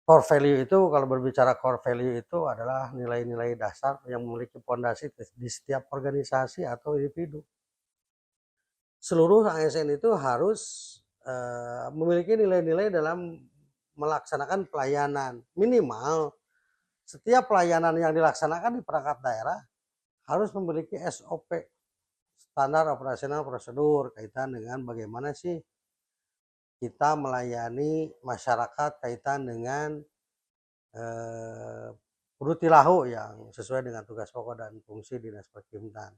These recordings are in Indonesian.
core value itu, kalau berbicara core value itu adalah nilai-nilai dasar yang memiliki fondasi di setiap organisasi atau individu. Seluruh ASN itu harus memiliki nilai-nilai dalam melaksanakan pelayanan. Minimal setiap pelayanan yang dilaksanakan di perangkat daerah harus memiliki SOP, standar operasional prosedur, kaitan dengan bagaimana sih kita melayani masyarakat kaitan dengan Rutilahu yang sesuai dengan tugas pokok dan fungsi Dinas Perkimtan.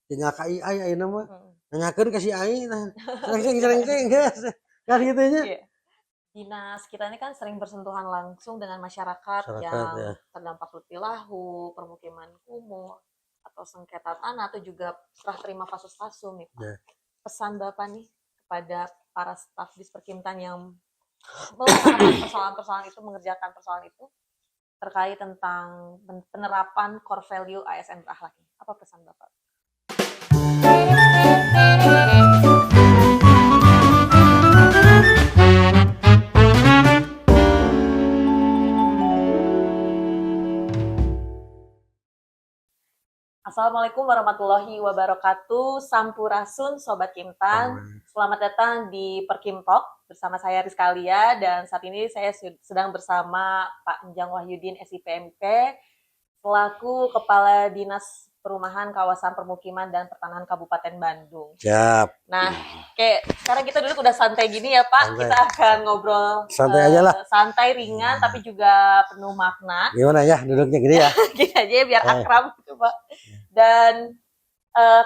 Tinggal KII ayeuna mah nanyakeun ka si ai nah. Cerengceng geus. Kan kitu nya. Iya. Dinas kita ini kan sering bersentuhan langsung dengan masyarakat Masyarakat ya. yang terdampak rutilahu, permukiman kumuh, atau sengketa tanah, atau juga serah terima kasus kasum nih Pak. Ya. Pesan Bapak nih kepada para staf Disperkimtan yang melaksanakan persoalan-persoalan itu, mengerjakan persoalan itu, terkait tentang penerapan core value ASN berakhlak ini. Apa pesan Bapak? Assalamualaikum warahmatullahi wabarakatuh. Sampurasun Sobat Kimtan. Selamat datang di Perkimtok bersama saya Rizka Lia, dan saat ini saya sedang bersama Pak Enjang Wahyudin SIPMP selaku Kepala Dinas Perumahan Kawasan Permukiman dan Pertanahan Kabupaten Bandung. Siap. Nah, sekarang kita duduk udah santai gini ya Pak. Santai. Kita akan ngobrol santai aja lah. Santai, ringan, tapi juga penuh makna. Gimana ya duduknya gini ya? Gini aja ya, biar akrab gitu Pak. Dan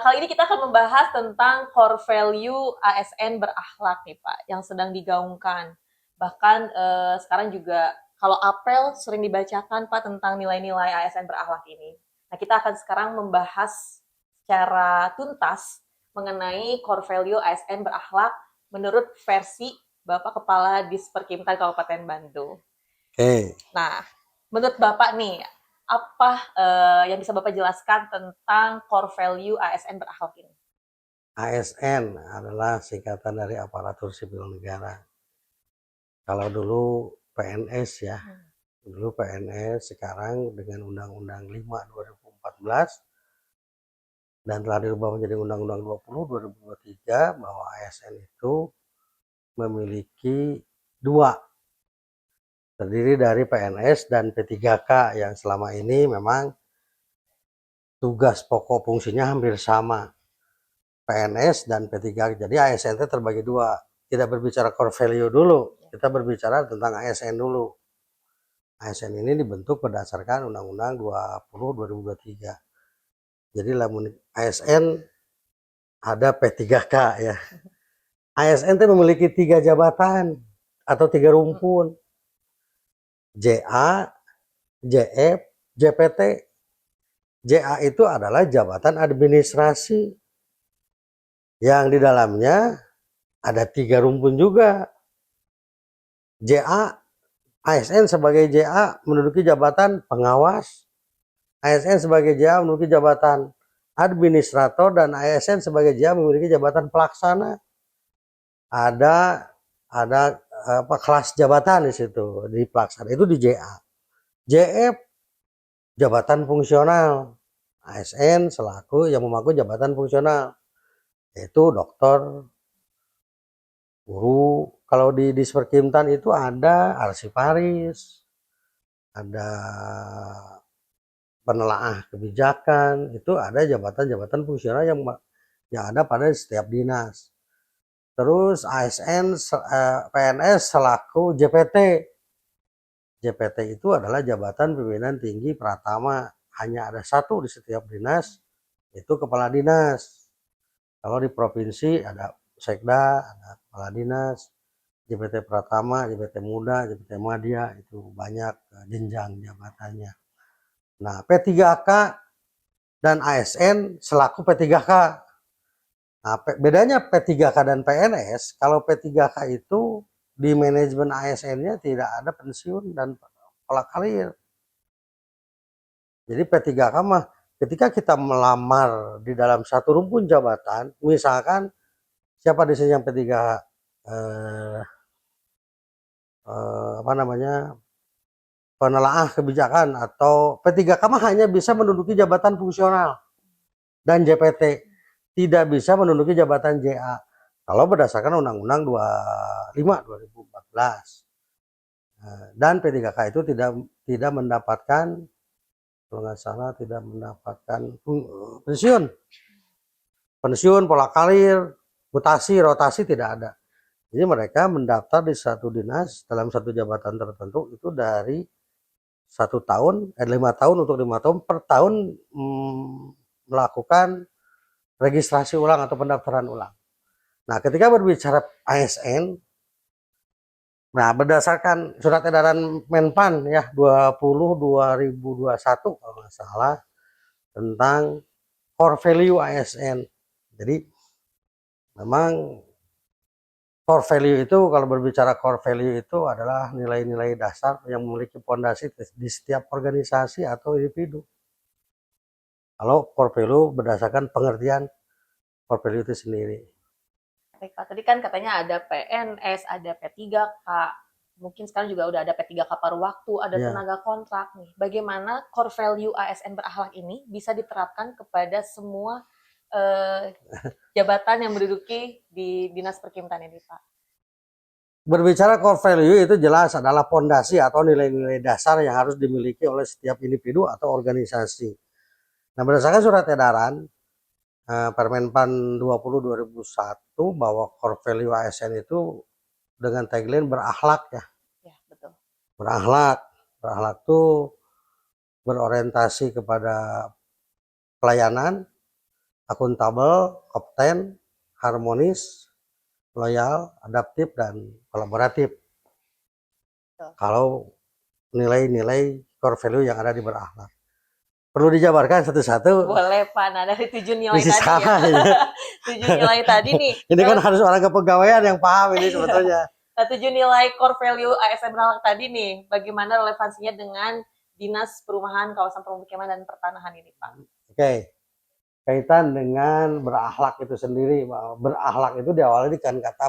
kali ini kita akan membahas tentang core value ASN berakhlak nih Pak, yang sedang digaungkan. Bahkan sekarang juga kalau apel sering dibacakan Pak tentang nilai-nilai ASN berakhlak ini. Nah, kita akan sekarang membahas secara tuntas mengenai core value ASN berakhlak menurut versi Bapak Kepala Disperkimtan Kabupaten Bandung. Oke. Nah, menurut Bapak nih, apa yang bisa Bapak jelaskan tentang core value ASN berakhlak ini? ASN adalah singkatan dari aparatur sipil negara. Kalau dulu PNS ya, dulu PNS, sekarang dengan Undang-Undang 5 2014 dan telah dirubah menjadi Undang-Undang 20 2023 bahwa ASN itu memiliki dua, terdiri dari PNS dan P3K yang selama ini memang tugas pokok fungsinya hampir sama, PNS dan P3K. Jadi ASN itu terbagi dua. Tidak berbicara core value dulu, kita berbicara tentang ASN dulu. ASN ini dibentuk berdasarkan Undang-Undang 20 2023. Jadi lamun ASN ada P3K ya. ASN itu memiliki 3 jabatan atau 3 rumpun. JA, JF, JPT. JA itu adalah jabatan administrasi yang di dalamnya ada 3 rumpun juga. JA, ASN sebagai JA menduduki jabatan pengawas, ASN sebagai JA memiliki jabatan administrator, dan ASN sebagai JA memiliki jabatan pelaksana. Ada kelas jabatan di situ, di pelaksana itu di JA. JF jabatan fungsional, ASN selaku yang memangku jabatan fungsional, yaitu dokter, guru. Kalau di Disperkimtan itu ada arsiparis, ada penelaah kebijakan, itu ada jabatan-jabatan fungsional yang ada pada setiap dinas. Terus ASN, PNS selaku JPT. JPT itu adalah jabatan pimpinan tinggi pratama, hanya ada satu di setiap dinas, itu kepala dinas. Kalau di provinsi ada sekda, ada kepala dinas, JPT pratama, JPT muda, JPT madya, itu banyak jenjang jabatannya. Nah, P3K dan ASN selaku P3K. Nah, bedanya P3K dan PNS, kalau P3K itu di manajemen ASN-nya tidak ada pensiun dan pola karir. Jadi P3K mah ketika kita melamar di dalam satu rumpun jabatan, misalkan siapa di sini yang P3 apa namanya penelaah kebijakan atau P3K mah hanya bisa menduduki jabatan fungsional dan JPT, tidak bisa menduduki jabatan JA. Kalau berdasarkan Undang-Undang 25 2014. Dan P3K itu tidak mendapatkan, kalau nggak salah tidak mendapatkan pensiun, pola karir, mutasi, rotasi tidak ada. Jadi mereka mendaftar di satu dinas dalam satu jabatan tertentu itu dari 1 tahun, 5 tahun untuk 5 tahun per tahun melakukan registrasi ulang atau pendaftaran ulang. Nah, ketika berbicara ASN, nah berdasarkan surat edaran Menpan ya 20/2021 kalau nggak salah tentang core value ASN. Jadi memang core value itu, kalau berbicara core value itu adalah nilai-nilai dasar yang memiliki fondasi di setiap organisasi atau individu. Kalau core value berdasarkan pengertian core value itu sendiri. Baik Pak, tadi kan katanya ada PNS, ada P3K, mungkin sekarang juga udah ada P3K paruh waktu, ada tenaga kontrak nih. Bagaimana core value ASN berakhlak ini bisa diterapkan kepada semua jabatan yang menduduki di Dinas Perkimtan ini, Pak? Berbicara core value itu jelas adalah fondasi atau nilai-nilai dasar yang harus dimiliki oleh setiap individu atau organisasi. Nah, berdasarkan surat edaran Permenpan 20/2001 bahwa core value ASN itu dengan tagline berakhlak ya. Ya, betul. Berakhlak itu berorientasi kepada pelayanan, akuntabel, kompeten, harmonis, loyal, adaptif, dan kolaboratif. Betul. Kalau nilai-nilai core value yang ada di berakhlak. Perlu dijabarkan satu-satu. Boleh Pak, nah dari 7 nilai tadi ya. 7 nilai tadi nih. Ini kan harus orang kepegawaian yang paham ini sebetulnya. Nah, 7 nilai core value ASN berakhlak tadi nih, bagaimana relevansinya dengan Dinas Perumahan, Kawasan Permukiman, dan Pertanahan ini, Pak? Oke. Kaitan dengan berakhlak itu sendiri, berakhlak itu diawali dengan kata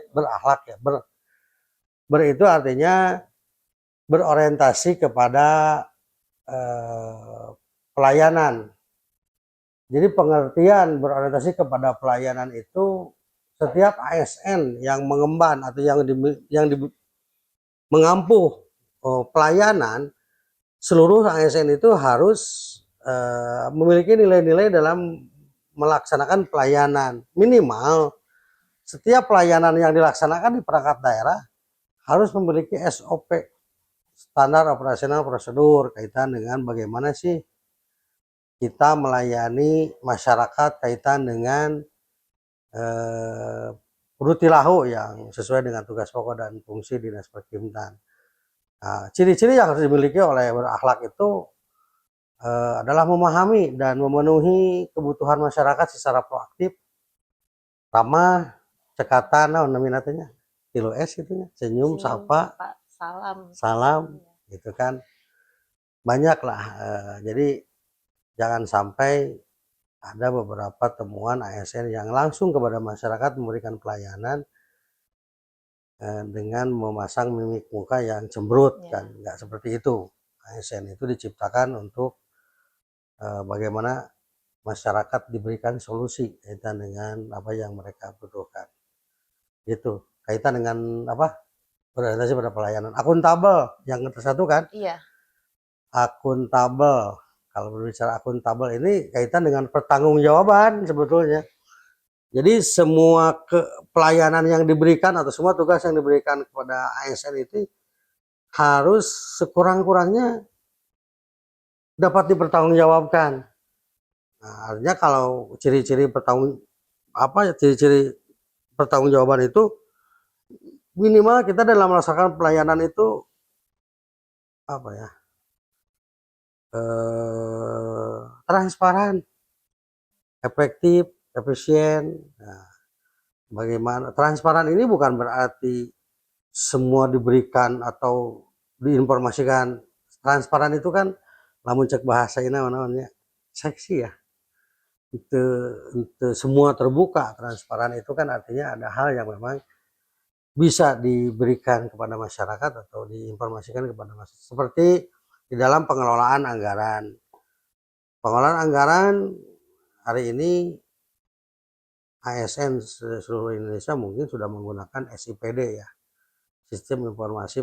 berakhlak ya. Ber itu artinya berorientasi kepada pelayanan. Jadi pengertian berorientasi kepada pelayanan itu setiap ASN yang mengemban atau yang mengampuh pelayanan, seluruh ASN itu harus memiliki nilai-nilai dalam melaksanakan pelayanan. Minimal setiap pelayanan yang dilaksanakan di perangkat daerah harus memiliki SOP, standar operasional prosedur, kaitan dengan bagaimana sih kita melayani masyarakat kaitan dengan rutilahu yang sesuai dengan tugas pokok dan fungsi Dinas Perkimtan. Nah, ciri-ciri yang harus dimiliki oleh berakhlak itu adalah memahami dan memenuhi kebutuhan masyarakat secara proaktif, ramah, cekatan, nominatnya, kilo S itunya, senyum, sapa, salam, gitu kan, banyak lah. Jadi jangan sampai ada beberapa temuan ASN yang langsung kepada masyarakat memberikan pelayanan dengan memasang mimik muka yang cemberut, kan nggak seperti itu. ASN itu diciptakan untuk bagaimana masyarakat diberikan solusi kaitan dengan apa yang mereka butuhkan. Itu kaitan dengan apa? Berorientasi pada pelayanan. Akuntabel yang tersatu kan? Iya. Akuntabel. Kalau berbicara akuntabel ini kaitan dengan pertanggungjawaban sebetulnya. Jadi semua pelayanan yang diberikan atau semua tugas yang diberikan kepada ASN itu harus sekurang-kurangnya dapat dipertanggungjawabkan. Nah, artinya kalau ciri-ciri pertanggungjawaban itu minimal kita dalam melaksanakan pelayanan itu apa ya? Transparan, efektif, efisien. Nah, bagaimana transparan ini bukan berarti semua diberikan atau diinformasikan. Transparan itu kan lamun cek bahasa ini namanya seksi ya. Itu semua terbuka. Transparan itu kan artinya ada hal yang memang bisa diberikan kepada masyarakat atau diinformasikan kepada masyarakat. Seperti di dalam pengelolaan anggaran. Pengelolaan anggaran hari ini ASN seluruh Indonesia mungkin sudah menggunakan SIPD ya, sistem informasi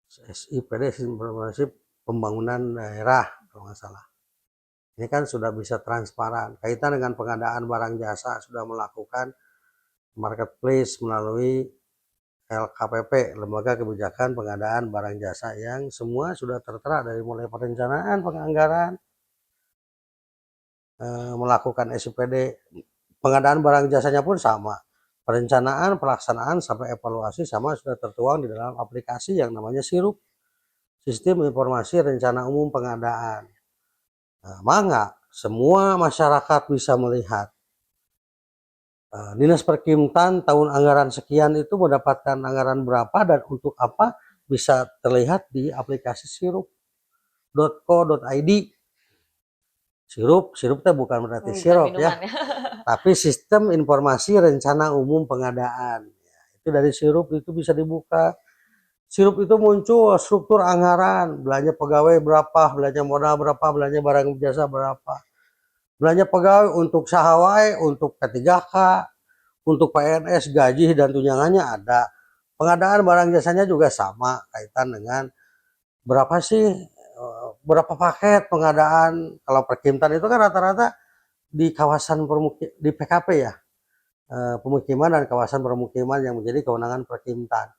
SIPD, sistem informasi pembangunan daerah kalau nggak salah. Ini kan sudah bisa transparan. Kaitan dengan pengadaan barang jasa sudah melakukan marketplace melalui LKPP, Lembaga Kebijakan Pengadaan Barang Jasa, yang semua sudah tertera dari mulai perencanaan, penganggaran, melakukan SIPD, pengadaan barang jasanya pun sama. Perencanaan, pelaksanaan, sampai evaluasi sama sudah tertuang di dalam aplikasi yang namanya SIRUP, Sistem Informasi Rencana Umum Pengadaan. Nah, maka semua masyarakat bisa melihat Dinas Perkimtan tahun anggaran sekian itu mendapatkan anggaran berapa dan untuk apa, bisa terlihat di aplikasi sirup.co.id. Sirup itu bukan berarti sirup ya, tapi Sistem Informasi Rencana Umum Pengadaan. Ya, itu dari sirup itu bisa dibuka. Sirup itu muncul struktur anggaran, belanja pegawai berapa, belanja modal berapa, belanja barang jasa berapa. Belanja pegawai untuk sahawai, untuk P3K, untuk PNS, gaji dan tunjangannya ada. Pengadaan barang jasanya juga sama, kaitan dengan berapa sih, berapa paket pengadaan. Kalau Perkimtan itu kan rata-rata di kawasan di PKP ya, pemukiman dan kawasan permukiman yang menjadi kewenangan Perkimtan.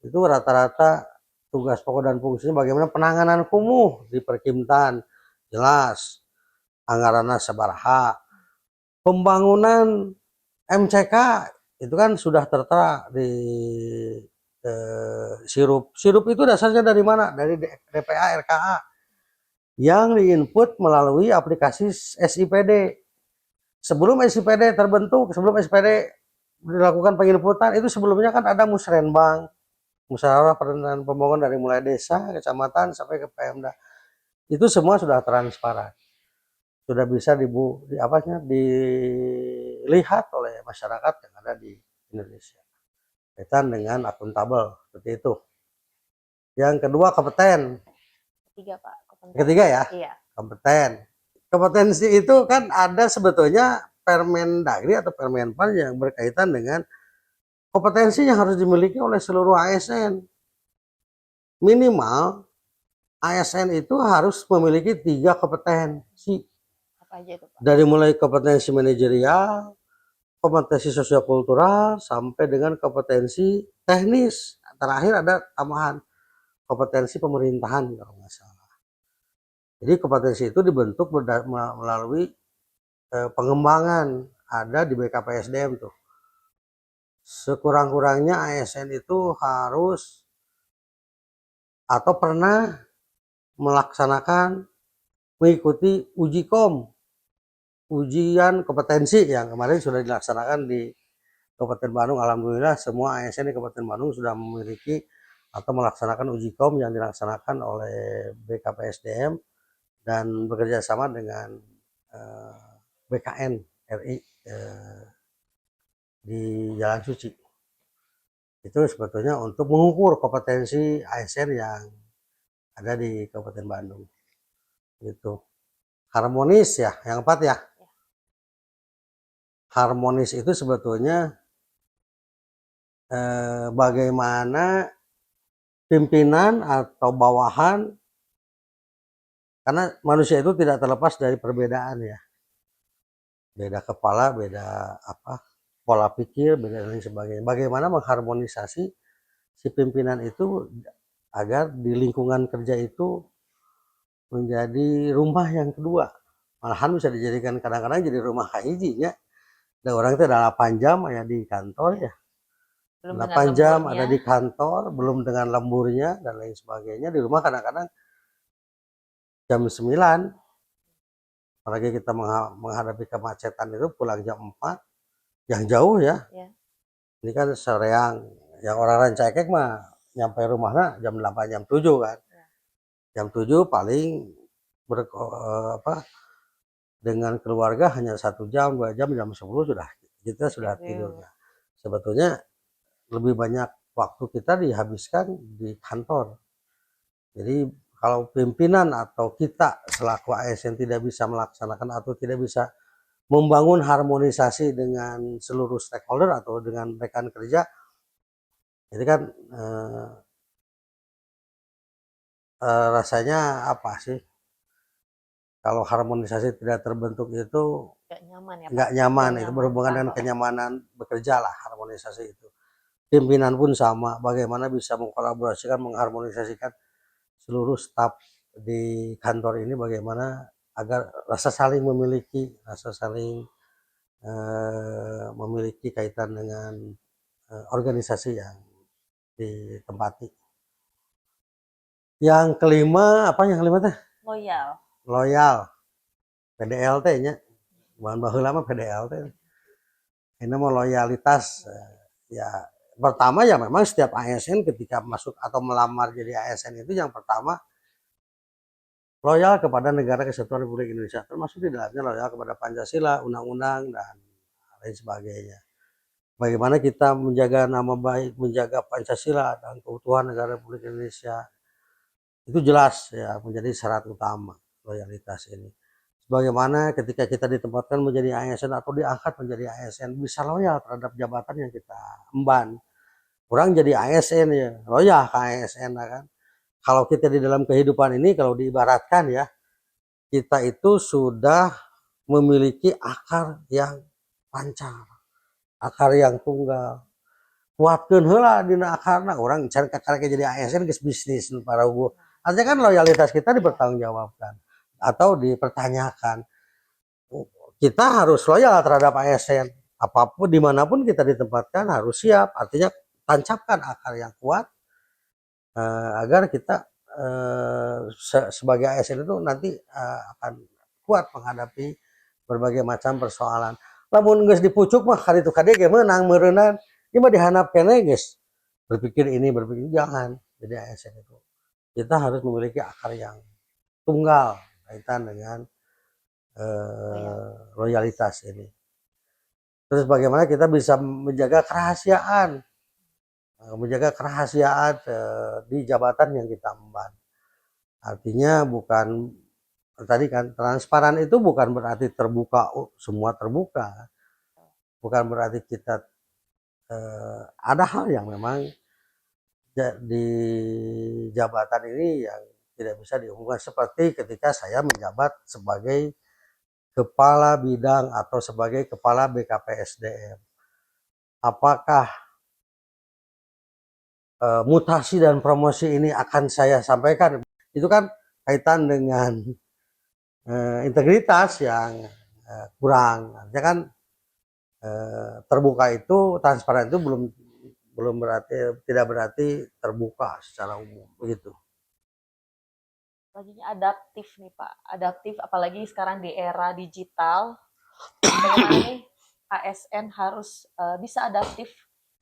Itu rata-rata tugas pokok dan fungsinya bagaimana penanganan kumuh di Perkimtan, jelas anggarannya sabaraha. Pembangunan MCK itu kan sudah tertera di sirup. Sirup itu dasarnya dari mana? Dari DPA RKA yang diinput melalui aplikasi SIPD. Sebelum SIPD terbentuk, sebelum SIPD dilakukan penginputan, itu sebelumnya kan ada musrenbang, musyawarah perencanaan pembangunan dari mulai desa, kecamatan sampai ke Pemda. Itu semua sudah transparan, sudah bisa dilihat oleh masyarakat yang ada di Indonesia. Kaitan dengan akuntabel seperti itu. Yang kedua kompeten. Ketiga Pak. Ketiga ya. Iya. Kompeten. Kompetensi itu kan ada sebetulnya Permendagri atau Permenpan yang berkaitan dengan kompetensi yang harus dimiliki oleh seluruh ASN. Minimal ASN itu harus memiliki 3 kompetensi. Apa aja itu Pak? Dari mulai kompetensi manajerial, kompetensi sosiokultural, sampai dengan kompetensi teknis. Terakhir ada tambahan kompetensi pemerintahan kalau nggak salah. Jadi kompetensi itu dibentuk melalui pengembangan, ada di BKPSDM tuh. Sekurang-kurangnya ASN itu harus atau pernah melaksanakan, mengikuti ujian kompetensi yang kemarin sudah dilaksanakan di Kabupaten Bandung. Alhamdulillah semua ASN di Kabupaten Bandung sudah memiliki atau melaksanakan uji kom yang dilaksanakan oleh BKPSDM dan bekerja sama dengan BKN RI di Jalan Suci. Itu sebetulnya untuk mengukur kompetensi ASN yang ada di Kabupaten Bandung. Gitu. Harmonis ya, yang keempat ya. Harmonis itu sebetulnya bagaimana pimpinan atau bawahan, karena manusia itu tidak terlepas dari perbedaan ya, beda kepala, beda pola pikir, beda dan lain sebagainya. Bagaimana mengharmonisasi si pimpinan itu agar di lingkungan kerja itu menjadi rumah yang kedua, malahan bisa dijadikan kadang-kadang jadi rumah kahijinya. Dan orang itu ada 8 jam ya di kantor ya, 8 jam ada di kantor, belum dengan lemburnya dan lain sebagainya. Di rumah kadang-kadang jam 9, apalagi kita menghadapi kemacetan itu pulang jam 4, yang jauh ya. Ini kan soreang, yang orang Rancaikek mah nyampe rumahnya jam 8, jam 7 kan. Jam 7 paling dengan keluarga hanya 1 jam, 2 jam, jam 10 kita sudah tidur. sebetulnya lebih banyak waktu kita dihabiskan di kantor. Jadi kalau pimpinan atau kita selaku ASN tidak bisa melaksanakan atau tidak bisa membangun harmonisasi dengan seluruh stakeholder atau dengan rekan kerja, jadi kan rasanya apa sih? Kalau harmonisasi tidak terbentuk itu Nggak nyaman ya Pak? nggak nyaman, Nggak itu nyaman berhubungan dengan kantor. kenyamanan bekerja lah harmonisasi itu. Pimpinan pun sama, bagaimana bisa mengkolaborasikan, mengharmonisasikan seluruh staf di kantor ini bagaimana agar rasa saling memiliki, rasa saling memiliki kaitan dengan organisasi yang ditempati. Yang kelima, apa yang kelima teh? Loyal. Loyal. PDLT nya. Bahan baheula mah PDLT. Ini mau loyalitas ya pertama ya memang setiap ASN ketika masuk atau melamar jadi ASN itu yang pertama loyal kepada Negara Kesatuan Republik Indonesia, termasuk di dalamnya loyal kepada Pancasila, undang-undang dan lain sebagainya. Bagaimana kita menjaga nama baik, menjaga Pancasila dan keutuhan Negara Republik Indonesia, itu jelas ya menjadi syarat utama loyalitas ini. Bagaimana ketika kita ditempatkan menjadi ASN atau diangkat menjadi ASN bisa loyal terhadap jabatan yang kita emban. Orang jadi ASN ya, loyal ke ASN kan. Kalau kita di dalam kehidupan ini kalau diibaratkan ya, kita itu sudah memiliki akar yang pancar, akar yang tunggal. Kuatkeun heula dina akarna, orang can kakarek jadi ASN geus bisnis para unggul. Artinya kan loyalitas kita dipertanggungjawabkan atau dipertanyakan. Kita harus loyal terhadap ASN. Apapun dimanapun kita ditempatkan harus siap. Artinya tancapkan akar yang kuat agar kita sebagai ASN itu nanti akan kuat menghadapi berbagai macam persoalan. Lamun geus dipucuk mah kali itu kade ge meunang meureunnan. Ieu mah dihanap keneh geus. Berpikir ini, berpikir jangan. Jadi ASN itu kita harus memiliki akar yang tunggal kaitan dengan loyalitas ini. Terus bagaimana kita bisa menjaga kerahasiaan di jabatan yang kita emban. Artinya bukan tadi kan transparan itu bukan berarti terbuka, semua terbuka. Bukan berarti kita ada hal yang memang di jabatan ini yang tidak bisa diumumkan seperti ketika saya menjabat sebagai kepala bidang atau sebagai kepala BKPSDM. Apakah mutasi dan promosi ini akan saya sampaikan? Itu kan kaitan dengan integritas yang kurang. Artinya kan terbuka itu, transparan itu belum berarti tidak berarti terbuka secara umum begitu. Selanjutnya adaptif nih Pak, adaptif apalagi sekarang di era digital. Bagaimana nih ASN harus bisa adaptif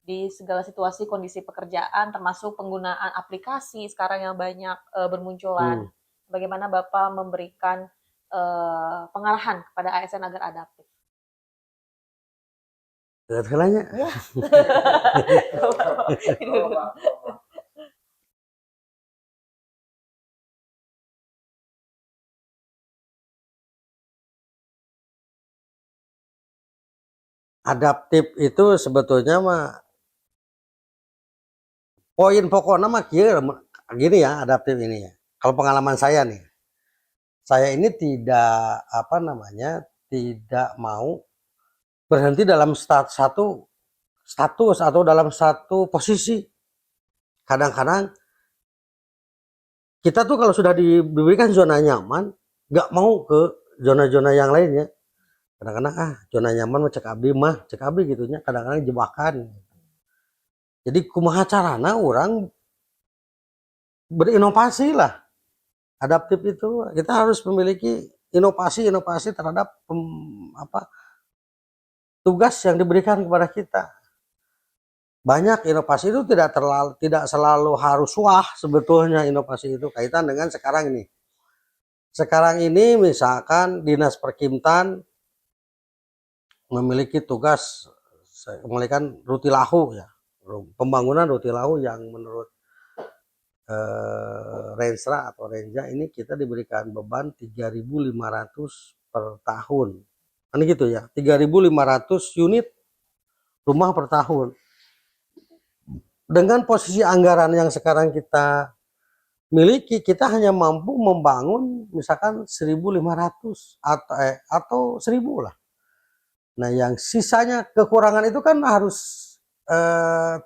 di segala situasi kondisi pekerjaan, termasuk penggunaan aplikasi sekarang yang banyak bermunculan. Bagaimana Bapak memberikan pengarahan kepada ASN agar adaptif? Heulanya. Ya. Adaptif itu sebetulnya mah poin pokoknya mah gini ya adaptif ini ya. Kalau pengalaman saya nih, saya ini tidak tidak mau berhenti dalam satu status atau dalam satu posisi. Kadang-kadang kita tuh kalau sudah diberikan zona nyaman, nggak mau ke zona-zona yang lainnya. Kadang-kadang zona nyaman mah cek abdi gitunya. Kadang-kadang jebakan. Jadi kumaha carana orang berinovasi lah. Adaptif itu kita harus memiliki inovasi terhadap tugas yang diberikan kepada kita. Banyak inovasi itu tidak selalu harus wah sebetulnya inovasi itu kaitan dengan sekarang ini. Sekarang ini misalkan Dinas Perkimtan memiliki tugas Kembalikan Rutilahu ya, pembangunan Rutilahu yang menurut Renstra atau Renja ini kita diberikan beban 3.500 per tahun. Kan gitu ya, 3.500 unit rumah per tahun. Dengan posisi anggaran yang sekarang kita miliki, kita hanya mampu membangun misalkan 1.500 atau 1.000 lah. Nah, yang sisanya kekurangan itu kan harus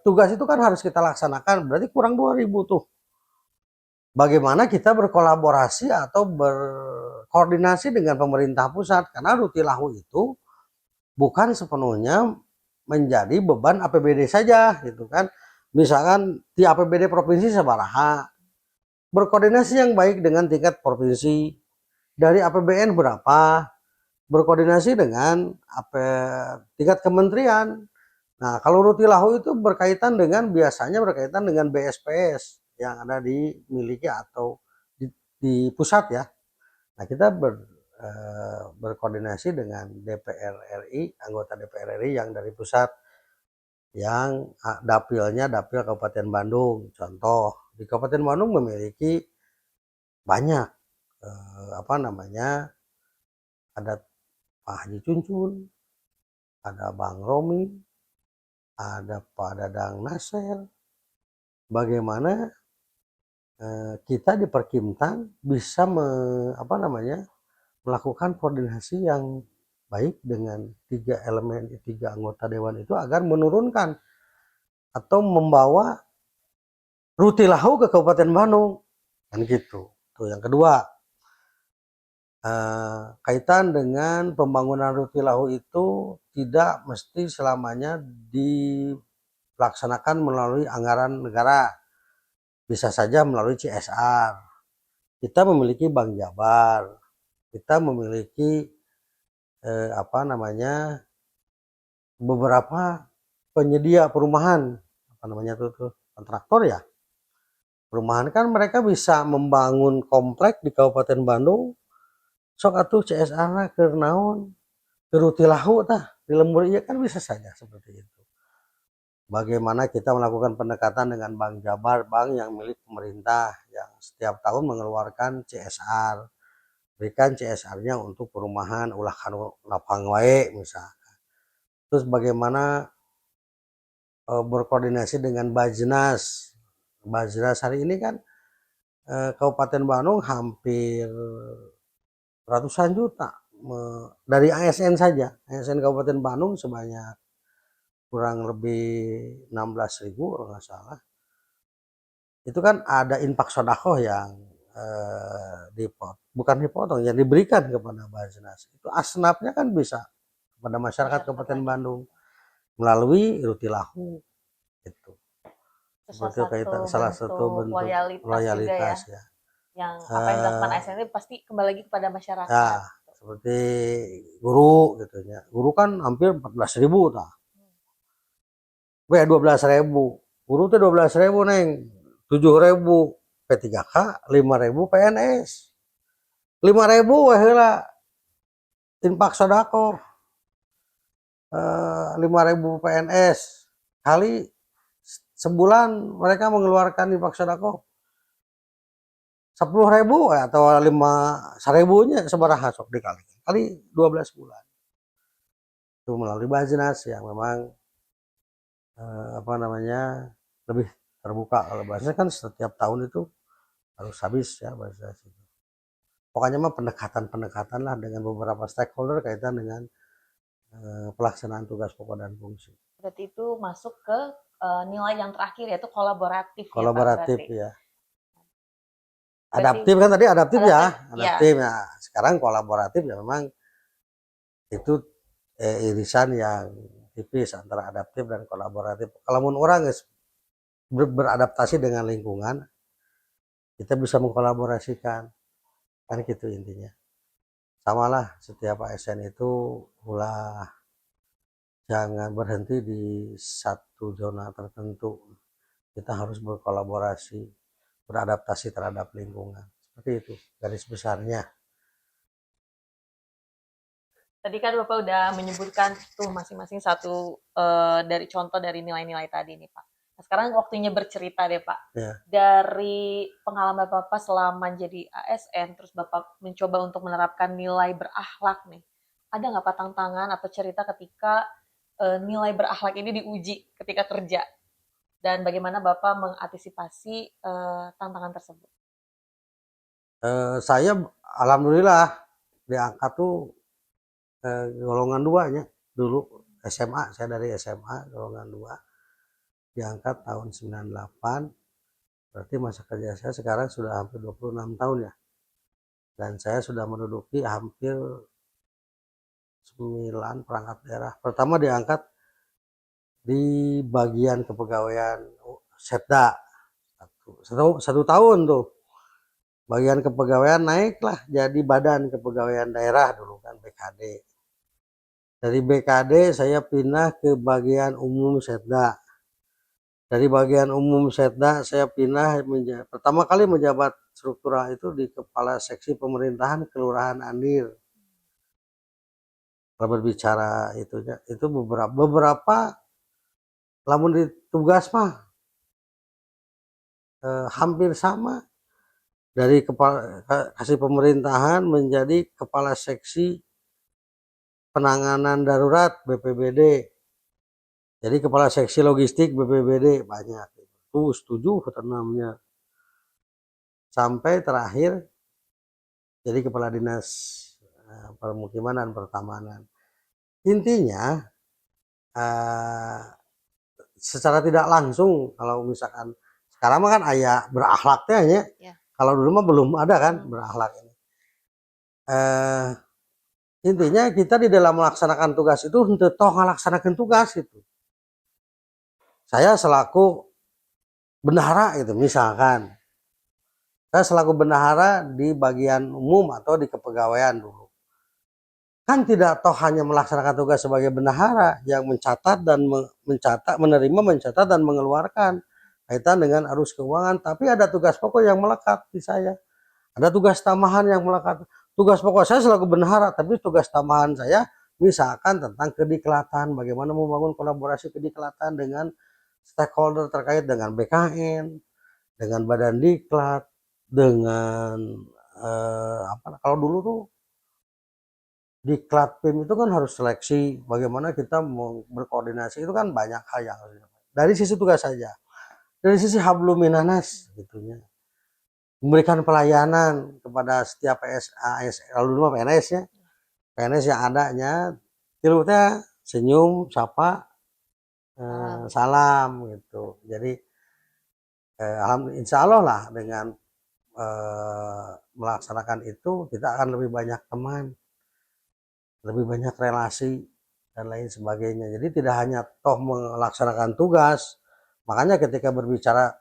tugas itu kan harus kita laksanakan, berarti kurang 2.000 tuh. Bagaimana kita berkolaborasi atau berkoordinasi dengan pemerintah pusat, karena Rutilahu itu bukan sepenuhnya menjadi beban APBD saja gitu kan. Misalkan di APBD provinsi sabaraha, berkoordinasi yang baik dengan tingkat provinsi, dari APBN berapa, berkoordinasi dengan tingkat kementerian. Nah, kalau Rutilahu itu biasanya berkaitan dengan BSPS yang ada dimiliki atau di pusat ya. Nah, kita berkoordinasi dengan DPR RI, anggota DPR RI yang dari pusat, yang dapilnya dapil Kabupaten Bandung. Contoh, di Kabupaten Bandung memiliki banyak ada Pak Haji Cuncun, ada Bang Romi, ada Pak Dadang Nasir. Bagaimana kita di Perkimtan bisa melakukan koordinasi yang baik dengan tiga anggota dewan itu agar menurunkan atau membawa Rutilahu ke Kabupaten Bandung, kan gitu. Tuh yang kedua, kaitan dengan pembangunan Rutilahu itu tidak mesti selamanya dilaksanakan melalui anggaran negara, bisa saja melalui CSR. Kita memiliki Bank Jabar, kita memiliki beberapa penyedia perumahan, kontraktor ya. Perumahan kan mereka bisa membangun komplek di Kabupaten Bandung, sok atuh CSR ke naon, ke Rutilahu tah, di lembur iya kan bisa saja seperti itu. Bagaimana kita melakukan pendekatan dengan Bank Jabar, bank yang milik pemerintah yang setiap tahun mengeluarkan CSR, berikan CSR-nya untuk perumahan ulah kanu lapang wae misalkan. Terus bagaimana berkoordinasi dengan Bajnas. Bajnas hari ini kan Kabupaten Bandung hampir ratusan juta dari ASN saja. ASN Kabupaten Bandung sebanyak kurang lebih 16.000 kalau nggak salah. Itu kan ada infak sodakoh yang bukan dipotong, yang diberikan kepada Bajnas. Itu asnafnya kan bisa kepada masyarakat Kabupaten Bandung melalui Rutilahu itu. Seperti salah satu bentuk loyalitas ya. ya. Yang apa yang dilakukan ASN itu pasti kembali lagi kepada masyarakat. Ya, seperti guru gitu ya. Guru kan hampir 14.000 tah. 12.000. Guru tuh 12.000 neng. 7.000 P3K, 5.000 PNS. 5.000 weh heula infak sodako. 5.000 PNS kali sebulan mereka mengeluarkan infak sodako 10.000 atau 5.000-nya sabaraha sok dikali kali 12 bulan. Itu melalui Bajnas yang memang lebih terbuka. Kalau Bajnas kan setiap tahun itu harus habis ya Bajnas itu. Pokoknya mah pendekatan lah dengan beberapa stakeholder kaitan dengan pelaksanaan tugas pokok dan fungsi. Berarti itu masuk ke nilai yang terakhir yaitu kolaboratif. Kolaboratif ya. Adaptif kan tadi adaptif ya. Sekarang kolaboratif ya memang itu irisan yang tipis antara adaptif dan kolaboratif. Kalau orang beradaptasi dengan lingkungan, kita bisa mengkolaborasikan, kan gitu intinya. Samalah setiap ASN itu ulah jangan berhenti di satu zona tertentu. Kita harus berkolaborasi, beradaptasi terhadap lingkungan. Seperti itu garis besarnya. Tadi kan Bapak udah menyebutkan tuh masing-masing satu dari contoh dari nilai-nilai tadi nih Pak. Nah, sekarang waktunya bercerita deh Pak. Ya. Dari pengalaman Bapak selama jadi ASN, terus Bapak mencoba untuk menerapkan nilai berakhlak nih. Ada nggak Pak tantangan atau cerita ketika nilai berakhlak ini diuji ketika kerja? Dan bagaimana Bapak mengantisipasi tantangan tersebut? Saya alhamdulillah diangkat tuh golongan 2 nya dulu SMA, saya dari SMA golongan 2 diangkat tahun 98, berarti masa kerja saya sekarang sudah hampir 26 tahun ya, dan saya sudah menduduki hampir 9 perangkat daerah. Pertama diangkat di bagian kepegawaian Setda, satu tahun tuh bagian kepegawaian naiklah jadi badan kepegawaian daerah dulu kan, BKD. Dari BKD saya pindah ke bagian umum Setda. Dari bagian umum Setda saya pindah pertama kali menjabat struktural itu di Kepala Seksi Pemerintahan Kelurahan Andir. Kalau berbicara itu beberapa lamun di tugas mah hampir sama, dari kepala kasih pemerintahan menjadi kepala seksi penanganan darurat BPBD, jadi kepala seksi logistik BPBD banyak tuh 7 ke 6-nya, sampai terakhir jadi kepala dinas permukiman dan pertamanan. Intinya secara tidak langsung, kalau misalkan sekarang mah kan ayah berakhlaknya ya. Kalau dulu mah belum ada kan berakhlak ini. Intinya kita di dalam melaksanakan tugas itu henteu toh ngalaksanakeun tugas itu. Saya selaku bendahara gitu misalkan. Saya selaku bendahara di bagian umum atau di kepegawaian dulu. Kan tidak toh hanya melaksanakan tugas sebagai bendahara yang mencatat dan menerima, mencatat dan mengeluarkan kaitan dengan arus keuangan, tapi ada tugas pokok yang melekat di saya. Ada tugas tambahan yang melekat. Tugas pokok saya selaku bendahara, tapi tugas tambahan saya misalkan tentang kediklatan, bagaimana membangun kolaborasi kediklatan dengan stakeholder terkait dengan BKN, dengan Badan Diklat, dengan kalau dulu tuh Diklat PIM itu kan harus seleksi, bagaimana kita mau berkoordinasi, itu kan banyak hal yang dari sisi tugas saja. Dari sisi hablum minanas gitunya, memberikan pelayanan kepada setiap ASN, lalu dulu PNS ya, PNS yang adanya tilutnya senyum, sapa, salam gitu. Jadi alhamdulillah, insya Allah lah dengan melaksanakan itu kita akan lebih banyak teman, lebih banyak relasi dan lain sebagainya. Jadi tidak hanya toh melaksanakan tugas. Makanya ketika berbicara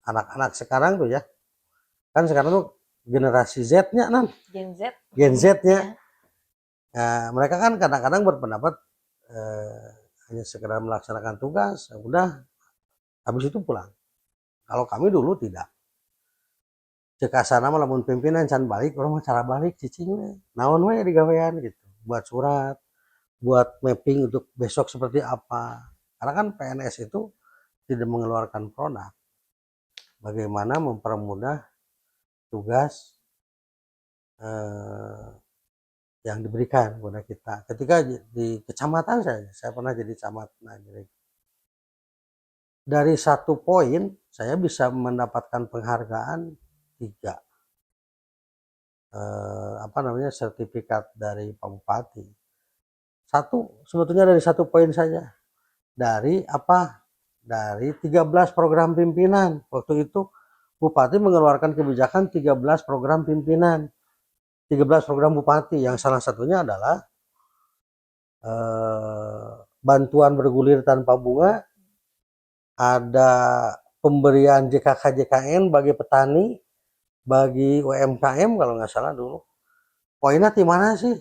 anak-anak sekarang tuh ya, kan sekarang tuh generasi Z-nya Gen Z-nya. Mereka kan kadang-kadang berpendapat hanya sekedar melaksanakan tugas, udah habis itu pulang. Kalau kami dulu tidak. Cek asana mah lamun pimpinan can balik, orang mah cara balik cicing we. Naon we digawean gitu. Buat surat, buat mapping untuk besok seperti apa. Karena kan PNS itu tidak mengeluarkan produk. Bagaimana mempermudah tugas yang diberikan kepada kita. Ketika di kecamatan saya pernah jadi camat. Nah, jadi dari 1 poin saya bisa mendapatkan penghargaan 3 sertifikat dari Pak Bupati. 1 sebetulnya dari 1 poin saja. Dari 13 program pimpinan. Waktu itu Bupati mengeluarkan kebijakan 13 program pimpinan. 13 program Bupati, yang salah satunya adalah bantuan bergulir tanpa bunga, ada pemberian JKK JKN bagi petani, bagi UMKM kalau nggak salah dulu. Poinnya di mana sih?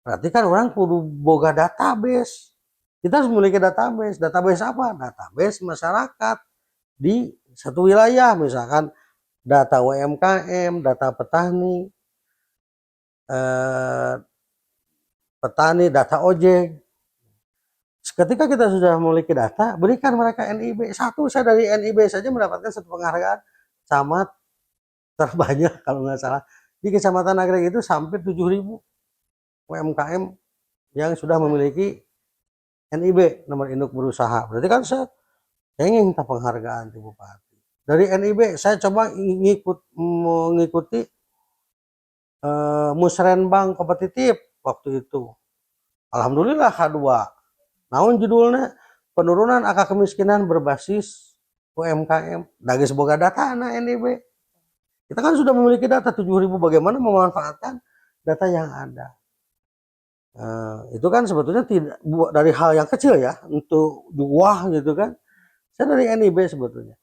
Berarti kan orang kudu boga database. Kita harus memiliki database. Database apa? Database masyarakat di satu wilayah, misalkan data UMKM, data petani, eh, petani, data ojek. Ketika kita sudah memiliki data, berikan mereka NIB. Saya dari NIB saja mendapatkan satu penghargaan camat terbanyak kalau nggak salah. Di Kecamatan Nagreg itu sampai 7.000 UMKM yang sudah memiliki NIB, nomor induk berusaha. Berarti kan saya ingin minta penghargaan di Bupati. Dari NIB saya coba mengikuti musrenbang kompetitif waktu itu. Alhamdulillah H2. Namun judulnya penurunan angka kemiskinan berbasis UMKM. Dagis boga data anak NIB. Kita kan sudah memiliki data 7.000, bagaimana memanfaatkan data yang ada. Itu kan sebetulnya tidak dari hal yang kecil ya, untuk wah gitu kan. Saya dari NIB sebetulnya.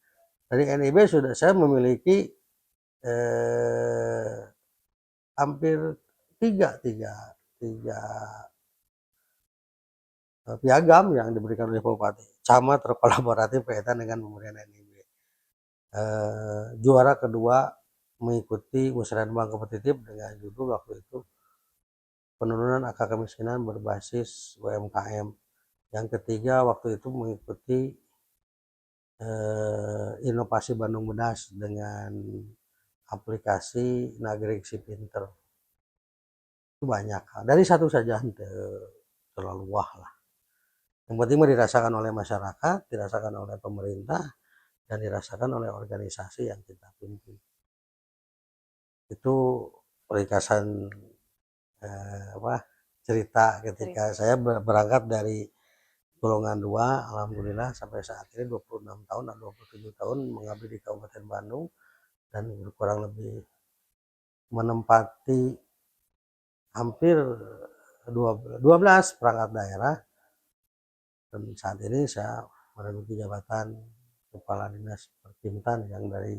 Dari NIB sudah saya memiliki hampir tiga piagam yang diberikan oleh Bupati. Camat terkolaboratif kaitan dengan pemberian NIB. Juara kedua mengikuti musrenbang kompetitif dengan judul waktu itu penurunan angka kemiskinan berbasis UMKM. Yang ketiga waktu itu mengikuti inovasi Bandung Bedas dengan aplikasi Nagreg Si Pinter. Itu banyak. Dari satu saja terlalu wah lah. Yang penting dirasakan oleh masyarakat, dirasakan oleh pemerintah, dan dirasakan oleh organisasi yang kita pimpin. Itu ringkasan cerita ketika saya berangkat dari golongan 2, alhamdulillah sampai saat ini 26 tahun atau 27 tahun mengabdi di Kabupaten Bandung dan kurang lebih menempati hampir 12 perangkat daerah. Dan saat ini saya menduduki jabatan Kepala Dinas Perkintan yang dari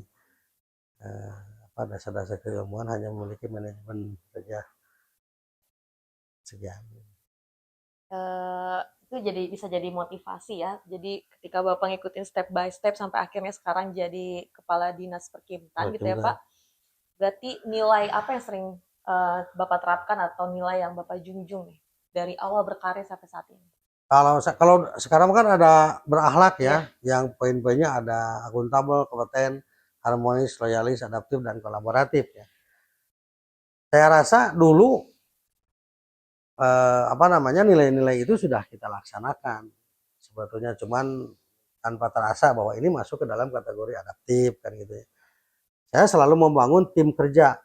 dasar-dasar keilmuan hanya memiliki manajemen saja. Sekian. Itu bisa jadi motivasi ya. Jadi ketika Bapak ngikutin step by step sampai akhirnya sekarang jadi Kepala Dinas Perkintan gitu ya Pak. Berarti nilai apa yang sering Bapak terapkan atau nilai yang Bapak junjung nih dari awal berkarir sampai saat ini? Kalau sekarang kan ada berakhlak ya, yang poin-poinnya ada akuntabel, kompeten, harmonis, loyalis, adaptif, dan kolaboratif ya. Saya rasa dulu nilai-nilai itu sudah kita laksanakan sebetulnya, cuman tanpa terasa bahwa ini masuk ke dalam kategori adaptif kan gitu ya. Saya selalu membangun tim kerja.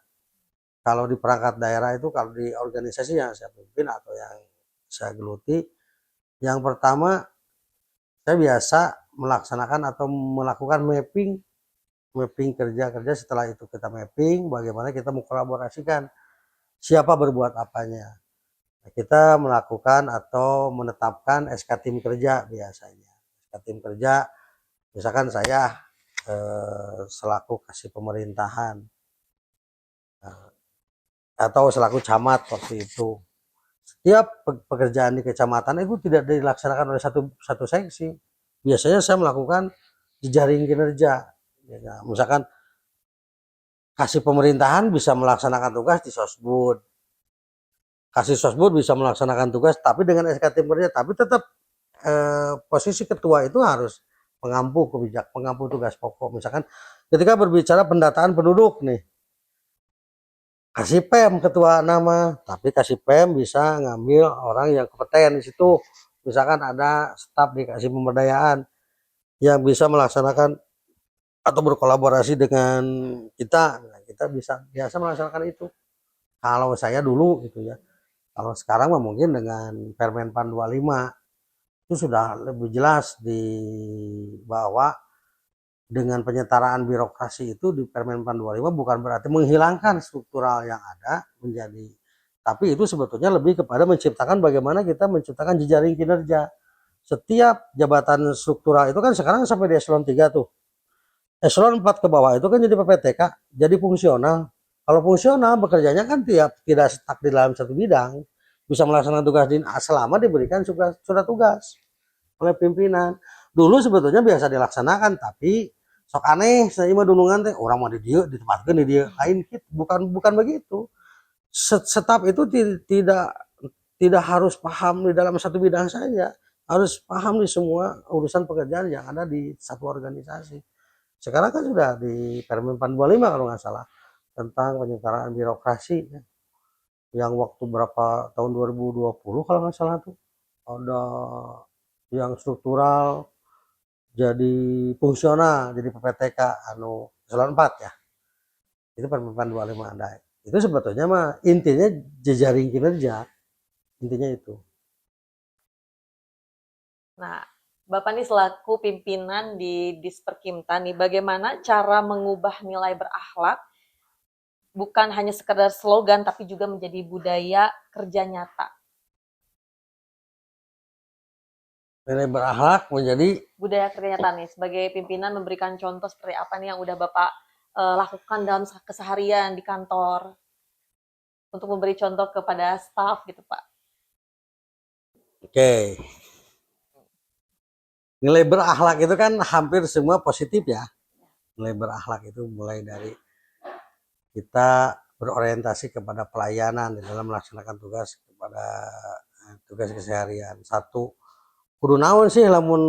Kalau di perangkat daerah itu, kalau di organisasi yang saya pimpin atau yang saya geluti, yang pertama saya biasa melaksanakan atau melakukan mapping kerja-kerja. Setelah itu kita mapping bagaimana kita mengkolaborasikan siapa berbuat apanya. Kita melakukan atau menetapkan SK tim kerja biasanya. SK tim kerja, misalkan saya selaku kasih pemerintahan atau selaku camat waktu itu. Setiap pekerjaan di kecamatan itu tidak dilaksanakan oleh satu seksi. Biasanya saya melakukan jejaring kinerja. Ya, misalkan kasih pemerintahan bisa melaksanakan tugas di Sosbud. Kasih Sosbud bisa melaksanakan tugas tapi dengan SK tim kerja, tapi tetap posisi ketua itu harus pengampu tugas pokok. Misalkan ketika berbicara pendataan penduduk nih, kasih PEM ketua nama, tapi kasih PEM bisa ngambil orang yang kompeten di situ. Misalkan ada staf dikasih pemberdayaan yang bisa melaksanakan atau berkolaborasi dengan kita, kita biasa melaksanakan itu. Kalau saya dulu gitu ya. Kalau sekarang mungkin dengan Permenpan 25 itu sudah lebih jelas bahwa dengan penyetaraan birokrasi itu di Permenpan 25 bukan berarti menghilangkan struktural yang ada tapi itu sebetulnya lebih kepada menciptakan bagaimana kita menciptakan jejaring kinerja. Setiap jabatan struktural itu kan sekarang sampai di eselon 3 tuh. Eselon 4 ke bawah itu kan jadi PPTK, jadi fungsional. Kalau fungsional bekerjanya kan tidak stuck di dalam satu bidang, bisa melaksanakan tugas selama diberikan surat tugas oleh pimpinan. Dulu sebetulnya biasa dilaksanakan, tapi sok aneh saya mah dunungan teh orang mau di dia ditempatkan di dia lain gitu. Bukan begitu. Staf itu tidak harus paham di dalam satu bidang saja, harus paham di semua urusan pekerjaan yang ada di satu organisasi. Sekarang kan sudah di Permen 425 kalau nggak salah tentang penyetaraan birokrasi ya, yang waktu berapa tahun 2020 kalau nggak salah tuh ada yang struktural jadi fungsional jadi PPTK anu eselon 4 ya, itu Permen 425 ada. Itu sebetulnya mah intinya jejaring kinerja, intinya itu. Nah, Bapak nih selaku pimpinan di Disperkimta nih, bagaimana cara mengubah nilai berakhlak bukan hanya sekedar slogan tapi juga menjadi budaya kerja nyata. Nilai berakhlak menjadi Budaya kerja nyata nih, sebagai pimpinan memberikan contoh seperti apa nih yang udah Bapak lakukan dalam keseharian di kantor untuk memberi contoh kepada staff gitu Pak. oke. Nilai berakhlak itu kan hampir semua positif ya. Nilai berakhlak itu mulai dari kita berorientasi kepada pelayanan di dalam melaksanakan tugas kepada tugas keseharian. Satu, kudu naon sih lamun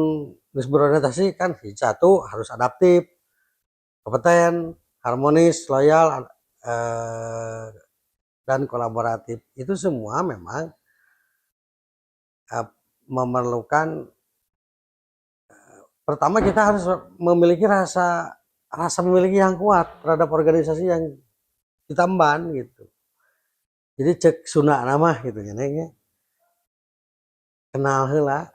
geus berorientasi kan satu harus adaptif, kompeten, harmonis, loyal, dan kolaboratif. Itu semua memang memerlukan pertama kita harus memiliki rasa memiliki yang kuat terhadap organisasi yang kita emban gitu. Jadi cek suna nama gitu ya neng, kenal heula.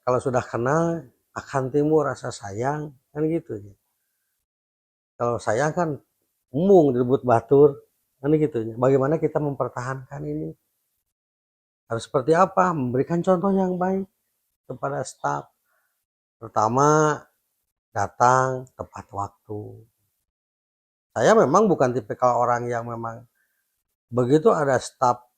Kalau sudah kenal akan timbul rasa sayang kan gitu ya. Kalau sayang kan umum direbut batur kan gitu ya. Bagaimana kita mempertahankan ini? Harus seperti apa? Memberikan contoh yang baik kepada staf. Pertama, datang tepat waktu. Saya memang bukan tipikal orang yang memang begitu ada staf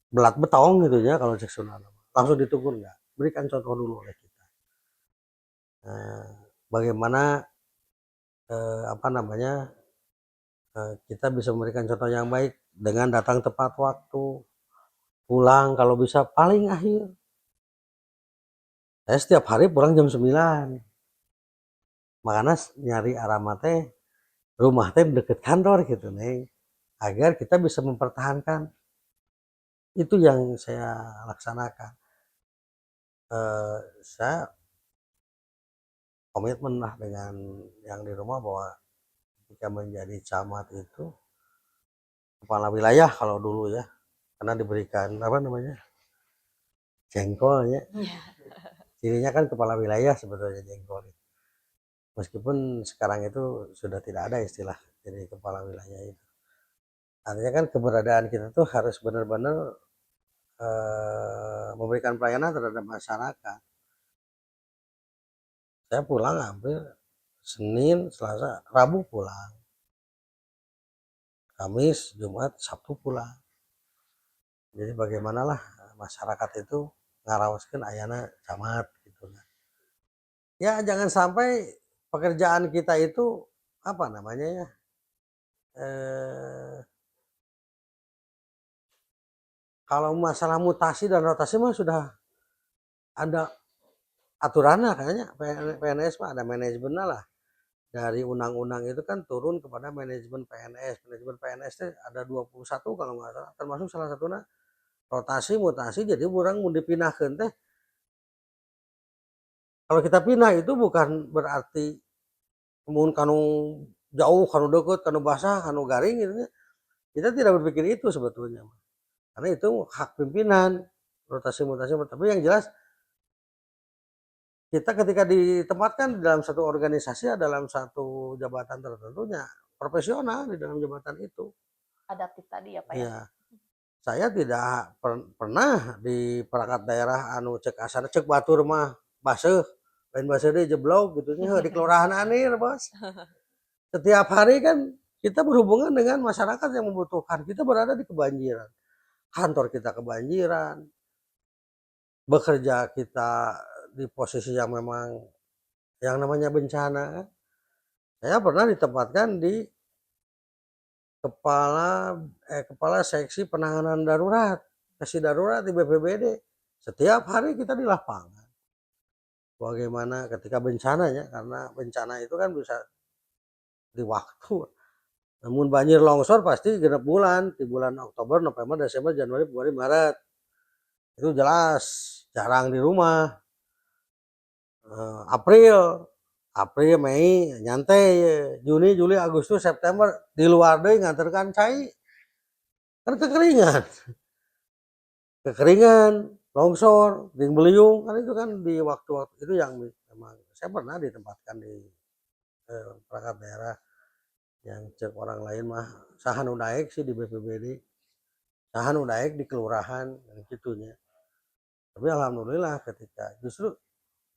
belat betong gitu ya kalau cek Sunda langsung ditegur nggak, berikan contoh dulu oleh kita. Bagaimana apa namanya kita bisa memberikan contoh yang baik dengan datang tepat waktu, pulang kalau bisa paling akhir. Saya setiap hari pulang jam 9, makanya nyari alamat teh rumah teh deket kantor gitu nih, agar kita bisa mempertahankan itu yang saya laksanakan. Saya komitmen lah dengan yang di rumah bahwa ketika menjadi camat itu kepala wilayah kalau dulu ya, karena diberikan apa namanya jengkolnya, cirinya kan kepala wilayah sebetulnya jengkol. Meskipun sekarang itu sudah tidak ada istilah jadi kepala wilayah itu. Artinya kan keberadaan kita tuh harus benar-benar memberikan pelayanan terhadap masyarakat. Saya pulang hampir Senin, Selasa, Rabu pulang. Kamis, Jumat, Sabtu pulang. Jadi bagaimanalah masyarakat itu ngarawaskeun ayana camat gitu kan. Ya jangan sampai pekerjaan kita itu apa namanya ya eh, kalau masalah mutasi dan rotasi mah sudah ada aturannya kayaknya. PNS mah ada manajemennya lah, dari undang-undang itu kan turun kepada manajemen PNS. Manajemen PNS itu ada 21 kalau nggak salah, termasuk salah satunya rotasi mutasi. Jadi orang mau dipindahkan teh, kalau kita pindah itu bukan berarti mun kanu jauh, kanu deket, kanu basah, kanu garing gitu ya. Kita tidak berpikir itu sebetulnya. Karena itu hak pimpinan, rotasi mutasi. Tapi yang jelas kita ketika ditempatkan di dalam satu organisasi, dalam satu jabatan tertentunya profesional di dalam jabatan itu. Adaptif tadi ya Pak ya. Ya, saya tidak pernah di perangkat daerah anu cek asana cek batur mah baseuh, lain baseuh deui jeblok gitu nya di kelurahan Anir, Bos. Setiap hari kan kita berhubungan dengan masyarakat yang membutuhkan. Kita berada di kebanjiran. Kantor kita kebanjiran. Bekerja kita di posisi yang memang yang namanya bencana. Saya pernah ditempatkan di kepala seksi penanganan darurat, seksi darurat di BPBD. Setiap hari kita di lapangan. Bagaimana ketika bencana ya, karena bencana itu kan bisa di waktu. Namun banjir longsor pasti genep bulan, di bulan Oktober, November, Desember, Januari, Februari, Maret. Itu jelas, jarang di rumah. April, Mei nyantai, Juni, Juli, Agustus, September di luar deh nganterkan cai. Kan kekeringan, longsor, ding beliung, kan itu kan di waktu-waktu itu yang memang saya pernah ditempatkan di perangkat daerah yang cek orang lain mah sahan udaek sih di BPBD, sahan udaek di kelurahan gitunya. Tapi alhamdulillah justru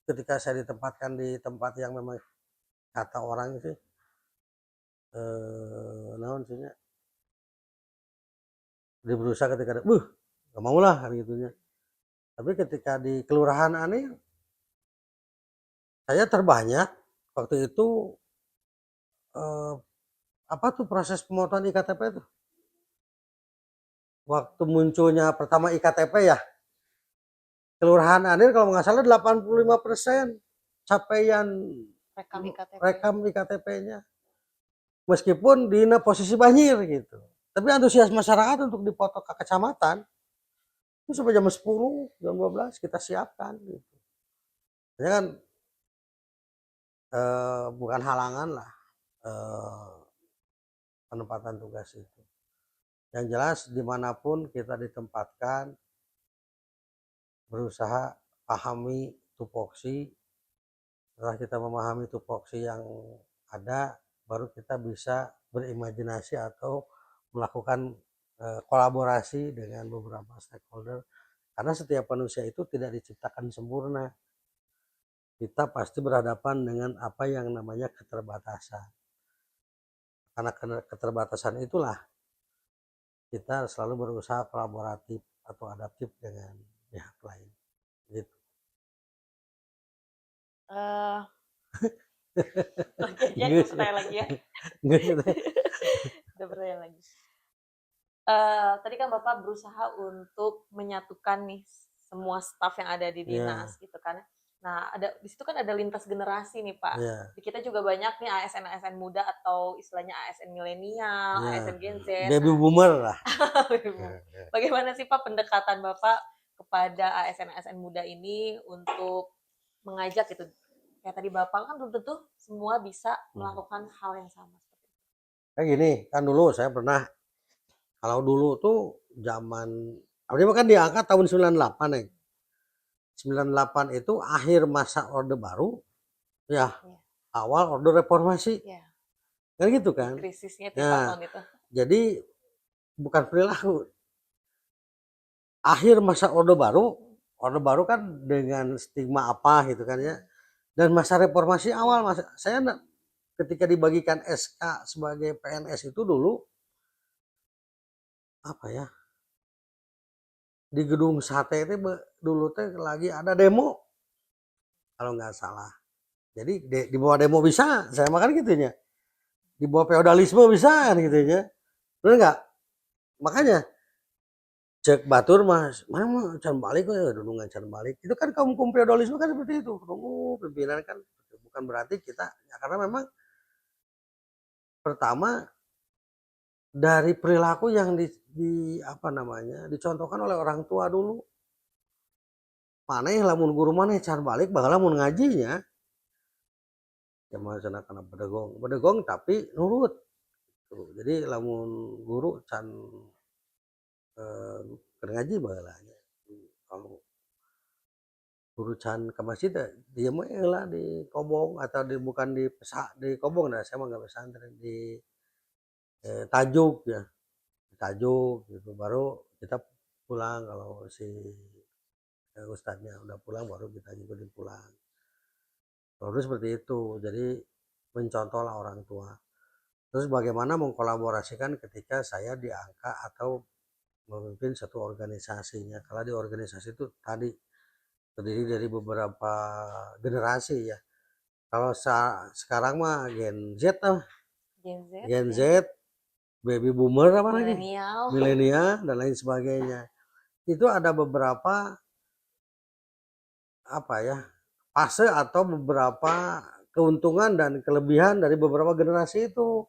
ketika saya ditempatkan di tempat yang memang kata orang sih naon sih berusaha ketika ada gak mau lah gitunya. Tapi ketika di kelurahan aneh saya terbanyak waktu itu apa tuh proses pemotongan IKTP itu waktu munculnya pertama IKTP ya, kelurahan Anir kalau nggak salah 85% capaian rekam IKTP-nya meskipun di posisi banjir gitu. Tapi antusias masyarakat untuk dipoto ke kecamatan itu sampai jam 10, jam 12 kita siapkan gitu. Ya kan bukan halangan lah penempatan tugas itu. Yang jelas dimanapun kita ditempatkan berusaha pahami tupoksi. Setelah kita memahami tupoksi yang ada, baru kita bisa berimajinasi atau melakukan kolaborasi dengan beberapa stakeholder. Karena setiap manusia itu tidak diciptakan sempurna. Kita pasti berhadapan dengan apa yang namanya keterbatasan. Karena keterbatasan itulah kita selalu berusaha kolaboratif atau adaptif dengan pihak lain. Gitu. Jadi pertanyaan lagi ya. Udah pertanyaan lagi. Tadi kan Bapak berusaha untuk menyatukan nih semua staf yang ada di dinas gitu kan. Nah, di situ kan ada lintas generasi nih Pak. Di kita juga banyak nih ASN muda atau istilahnya ASN milenial, ASN Gen Z. Baby boomer lah. Bagaimana sih Pak pendekatan Bapak kepada ASN muda ini untuk mengajak gitu? Kayak tadi Bapak kan belum tentu semua bisa melakukan hal yang sama. Kayak gini, kan dulu saya pernah, kalau dulu tuh zaman, ini kan diangkat tahun 98 ya. 98 itu akhir masa Orde Baru, ya awal Orde Reformasi. Kan gitu kan. Krisisnya tahun itu. Jadi bukan perilaku. Akhir masa Orde Baru kan dengan stigma apa gitu kan ya. Dan masa reformasi awal, saya ketika dibagikan SK sebagai PNS itu dulu apa ya, di gedung sate itu dulu teh lagi ada demo kalau nggak salah. Jadi di bawah demo bisa, saya makan gitunya. Di bawah feodalisme bisa kan gitunya. Benar nggak? Makanya cek batur mas, mana mah can balik ya dudungan can balik. Itu kan kaum feodalisme kan seperti itu. Pimpinan kan bukan berarti kita ya, karena memang pertama dari perilaku yang apa namanya dicontohkan oleh orang tua dulu. Maneh lamun guru maneh can balik bakal lamun ngajinya. Ya macana kana bedegong tapi nurut. Jadi lamun guru can ngaji baheulanya. Kalau guru can ke masjid dia mah lah di kobong atau bukan di kobong, nah saya mah nggak pesantren di tajuk ya, tajuk gitu baru kita pulang kalau si ustadznya udah pulang baru kita ngikutin pulang. Lalu seperti itu, jadi mencontohlah orang tua. Terus bagaimana mengkolaborasikan ketika saya diangkat atau memimpin satu organisasinya. Kalau di organisasi itu tadi terdiri dari beberapa generasi ya. Kalau sekarang mah Gen Z Gen Z baby boomer apa lagi? Milenial. Milenial dan lain sebagainya. Itu ada beberapa apa ya, fase atau beberapa keuntungan dan kelebihan dari beberapa generasi itu.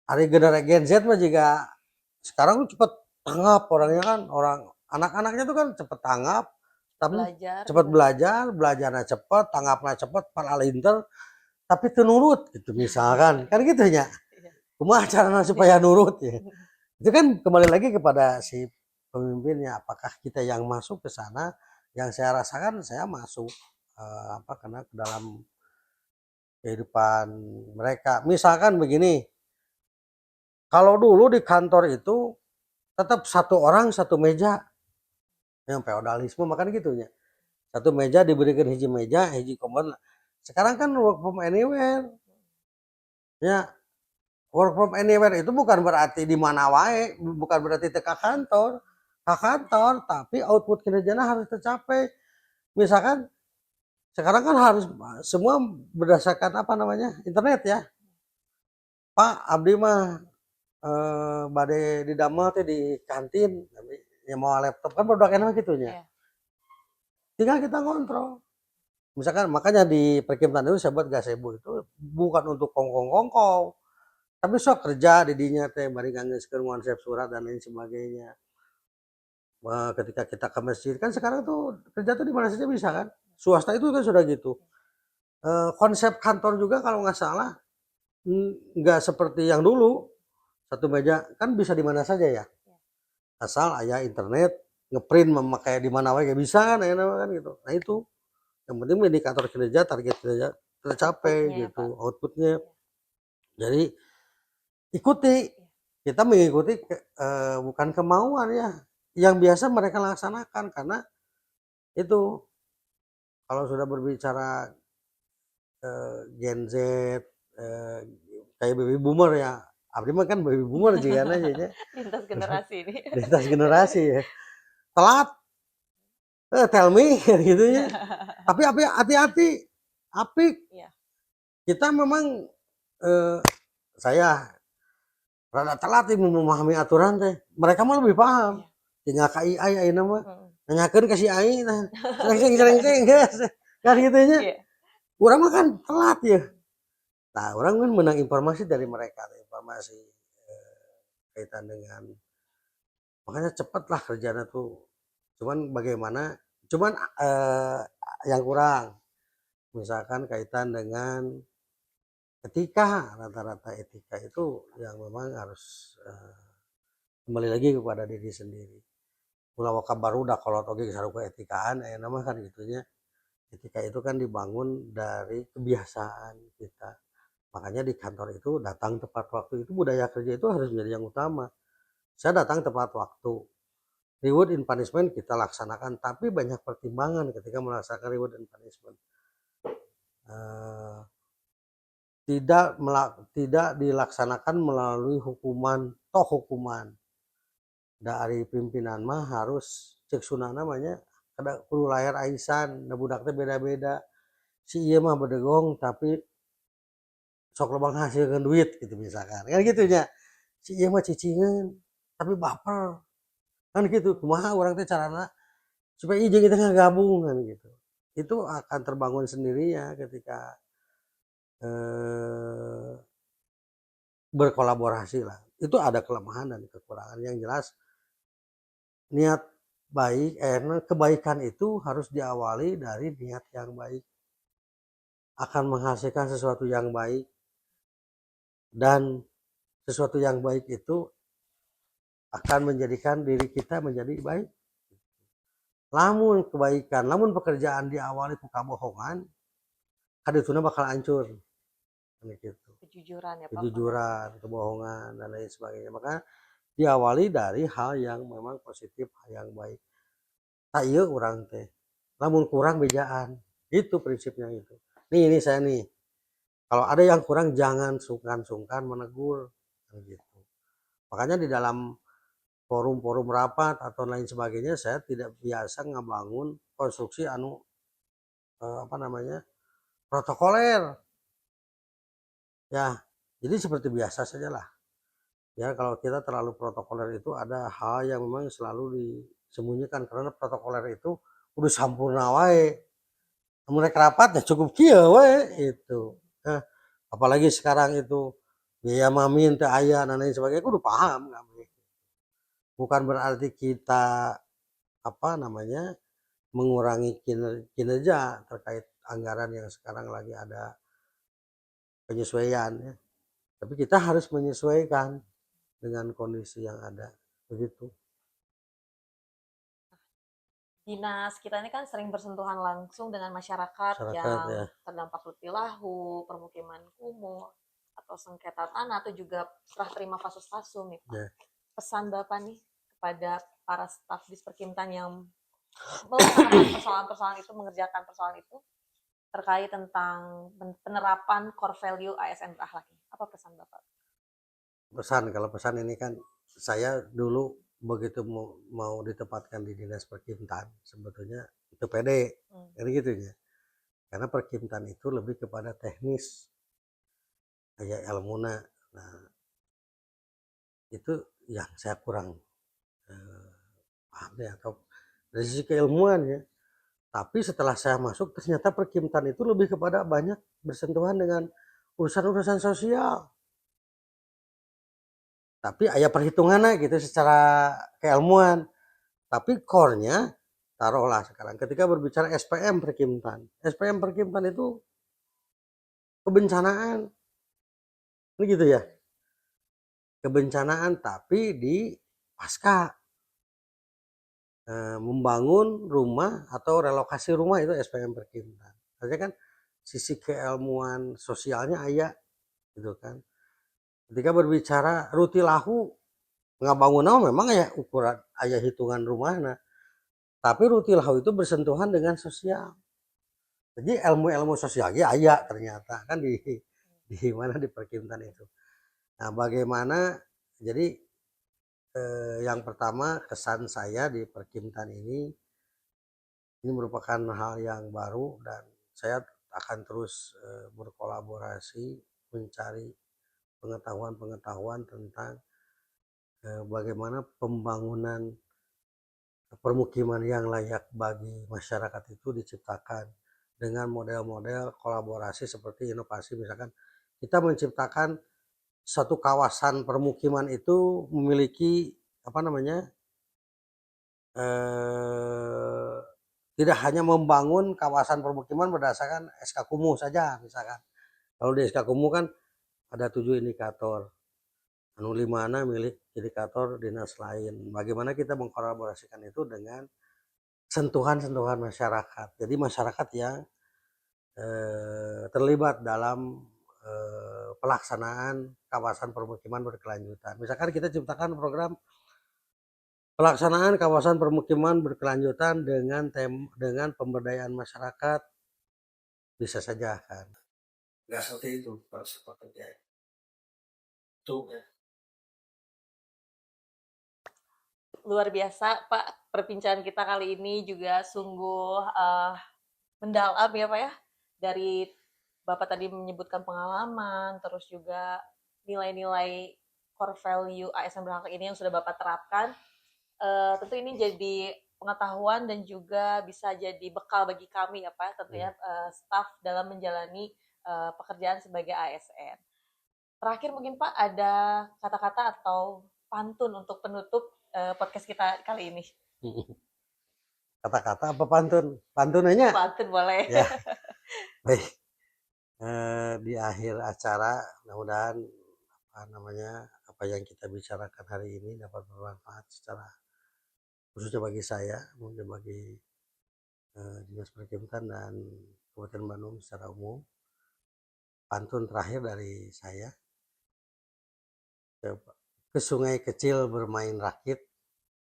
Hari generasi Gen Z mah juga sekarang tuh cepet tanggap orangnya kan, orang anak-anaknya tuh kan cepet tanggap, tapi Belajar cepet juga. belajar, belajarnya cepet, tanggapnya cepet, paralinter, tapi teu nurut gitu misalkan, kan gitu nya. Iya. Kumaha carana supaya nurut ya. Itu kan kembali lagi kepada si pemimpinnya, apakah kita yang masuk ke sana, yang saya rasakan saya masuk apa karena ke dalam kehidupan mereka. Misalkan begini, kalau dulu di kantor itu tetap satu orang satu meja, yang feodalisme makan gitu ya. Satu meja diberikan hiji meja, hiji kompon. Sekarang kan work from anywhere. Ya, work from anywhere itu bukan berarti di mana wae, bukan berarti ke kantor. Ke kantor, tapi output kinerjanya harus tercapai. Misalkan sekarang kan harus semua berdasarkan apa namanya? Internet ya. Pak, abdi mah bade di damel teh di kantin, ya mau laptop kan produk enak gitu nya. Iya. Tinggal kita kontrol. Misalkan makanya di perkimpunan itu saya buat gazebo itu bukan untuk kongkong-kongkong, tapi sok kerja di dinya teh bari nganggeuskeun konsep surat dan lain sebagainya. Ketika kita ke masjid kan sekarang tuh kerja tuh di mana saja bisa kan. Swasta itu kan sudah gitu. Konsep kantor juga kalau nggak salah nggak seperti yang dulu satu meja kan bisa di mana saja ya. Asal aya internet ngeprint memakai di mana wae bisa kan kan gitu. Nah itu yang penting indikator kinerja target kinerja tercapai Outputnya ya, gitu Pak. outputnya. Jadi ikuti, kita mengikuti bukan kemauan ya yang biasa mereka laksanakan karena itu kalau sudah berbicara Gen Z kayak baby boomer ya, abdi mah kan baby boomer juga aja ya Lintas generasi ini. lintas generasi ya telat tell me gitu ya tapi hati-hati apik Iya. kita memang saya rada telat nih memahami aturan teh mereka mah lebih paham tinggal KIA ayeuna mah nanyakeun ka si ai nah sereng-sereng geus kan gitu nya Iya. urang mah kan telat ya nah orang kan menang informasi dari mereka informasi kaitan dengan makanya cepet lah kerjanya tuh cuman bagaimana cuman yang kurang misalkan kaitan dengan etika rata-rata etika itu yang memang harus kembali lagi kepada diri sendiri ulah waka barudak kolot oge sarupa etikaan nama kan gitunya etika itu kan dibangun dari kebiasaan kita makanya di kantor itu datang tepat waktu itu budaya kerja itu harus menjadi yang utama saya datang tepat waktu reward and punishment kita laksanakan tapi banyak pertimbangan ketika melaksanakan reward and punishment tidak dilaksanakan melalui hukuman hukuman dari pimpinan mah harus cek sunah namanya ada kudu layar aisan da budak teh beda-beda si ieu mah bedegong tapi sok lobang hasilkeun duit gitu misalkan kan gitu nya si ieu mah cicingeun tapi baper kan gitu kumaha urang teh carana supaya ieu jeung kita ngagabung kan gitu itu akan terbangun sendirinya ketika berkolaborasi lah itu ada kelemahan dan kekurangan yang jelas niat baik kebaikan itu harus diawali dari niat yang baik akan menghasilkan sesuatu yang baik dan sesuatu yang baik itu akan menjadikan diri kita menjadi baik lamun kebaikan lamun pekerjaan diawali ku kabohongan kadituna bakal hancur gitu Kejujuran ya Pak. kejujuran kebohongan dan lain sebagainya maka diawali dari hal yang memang positif hal yang baik tak iya orang teh lamun kurang bejaan itu prinsipnya itu nih ini saya nih kalau ada yang kurang jangan sungkan-sungkan menegur gitu makanya di dalam forum-forum rapat atau lain sebagainya saya tidak biasa ngebangun konstruksi anu apa namanya protokoler ya jadi seperti biasa saja lah Ya kalau kita terlalu protokoler itu ada hal yang memang selalu disembunyikan karena protokoler itu udah sampurna wae. Mulai kerapat ya cukup kieu we itu. Nah, apalagi sekarang itu biaya mamin teu aya dan lain sebagainya kudu paham kami. Bukan berarti kita apa namanya mengurangi kinerja terkait anggaran yang sekarang lagi ada penyesuaian ya. Tapi kita harus menyesuaikan dengan kondisi yang ada begitu. Dinas kita ini kan sering bersentuhan langsung dengan masyarakat Masyarakat ya. yang terdampak rutilahu, permukiman kumuh, atau sengketa tanah, atau juga serah terima kasus-kasus nih Pak. Ya. Pesan Bapak nih kepada para staf di Perkintan yang melaksanakan persoalan-persoalan itu, mengerjakan persoalan itu, terkait tentang penerapan core value ASN berakhlak ini. Apa pesan Bapak? Kalau pesan ini kan saya dulu begitu mau ditempatkan di dinas Perkintan sebetulnya itu pede jadi gitu ya, karena Perkintan itu lebih kepada teknis kayak ilmuna. Nah itu yang saya kurang paham ya, atau dari sisi keilmuan ya. Tapi setelah saya masuk ternyata Perkintan itu lebih kepada banyak bersentuhan dengan urusan-urusan sosial. Tapi ada perhitungannya gitu secara keilmuan. Tapi core-nya taruhlah sekarang ketika berbicara SPM Perkintan. SPM Perkintan itu kebencanaan. Ini gitu ya. Kebencanaan tapi di pasca membangun rumah atau relokasi rumah itu SPM Perkintan. Artinya kan sisi keilmuan sosialnya aya gitu kan. Ketika berbicara rutilahu ngabangun memang ya ukuran aya hitungan rumahna. Tapi rutilahu itu bersentuhan dengan sosial. Jadi ilmu-ilmu sosialnya aya ternyata kan di mana di Perkintan itu. Nah, bagaimana jadi yang pertama kesan saya di Perkintan ini merupakan hal yang baru dan saya akan terus berkolaborasi mencari pengetahuan-pengetahuan tentang bagaimana pembangunan permukiman yang layak bagi masyarakat itu diciptakan dengan model-model kolaborasi seperti inovasi, misalkan kita menciptakan satu kawasan permukiman itu memiliki apa namanya tidak hanya membangun kawasan permukiman berdasarkan SK Kumuh saja misalkan. Kalau di SK Kumuh kan ada 7 indikator, anu 5 milik indikator dinas lain. Bagaimana kita mengkolaborasikan itu dengan sentuhan-sentuhan masyarakat. Jadi masyarakat yang terlibat dalam pelaksanaan kawasan permukiman berkelanjutan. Misalkan kita ciptakan program pelaksanaan kawasan permukiman berkelanjutan dengan pemberdayaan masyarakat, bisa saja kan. Nggak seperti itu kalau seperti itu ya. Luar biasa Pak, perbincangan kita kali ini juga sungguh mendalam ya Pak ya. Dari Bapak tadi menyebutkan pengalaman, terus juga nilai-nilai core value ASN berakhlak ini yang sudah Bapak terapkan. Tentu ini jadi pengetahuan dan juga bisa jadi bekal bagi kami ya Pak, tentunya staf dalam menjalani pekerjaan sebagai ASN. Terakhir mungkin Pak ada kata-kata atau pantun untuk penutup podcast kita kali ini. Kata-kata apa pantun? Pantunannya? Pantun boleh. Ya, baik. Di akhir acara mudah-mudahan apa yang kita bicarakan hari ini dapat bermanfaat secara khususnya bagi saya, mungkin bagi Dinas Perkintan dan Kabupaten Bandung secara umum. Pantun terakhir dari saya, ke sungai kecil bermain rakit,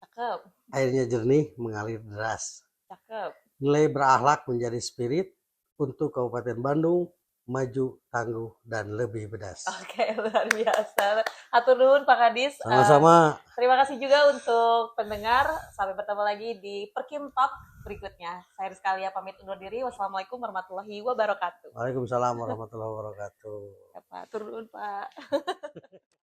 Cakep. airnya jernih mengalir deras. Cakep. Nilai berakhlak menjadi spirit untuk Kabupaten Bandung maju, tangguh, dan lebih bedas. Oke, luar biasa. Hatur nuhun Pak Kadis. Sama-sama. Terima kasih juga untuk pendengar. Sampai bertemu lagi di Perkim Talk berikutnya. Saya Rizkalia pamit undur diri. Wassalamualaikum warahmatullahi wabarakatuh. Waalaikumsalam warahmatullahi wabarakatuh. Ya, Pak. Turun Pak.